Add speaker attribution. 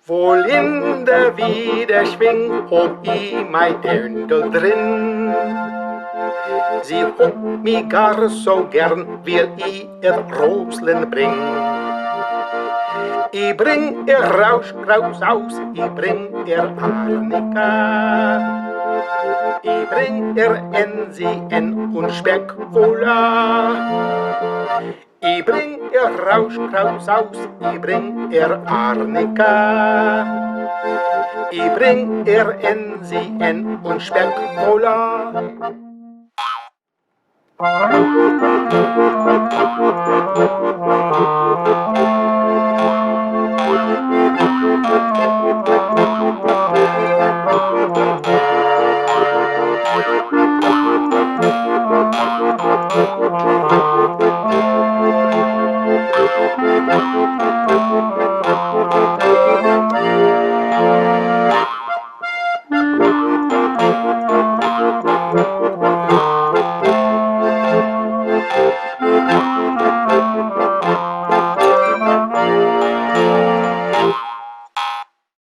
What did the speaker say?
Speaker 1: Wohl in der Widerschwing hob I mein Dirndl drin. Sie hob mi gar so gern, will I ihr Roslen bring. I bring ihr Rauschkraus aus, I bring ihr Arnika. I bring ihr NCN und Speckcola. I bring ihr Rauschkraus aus, I bring ihr Arnika. I bring ihr NCN und Speckcola.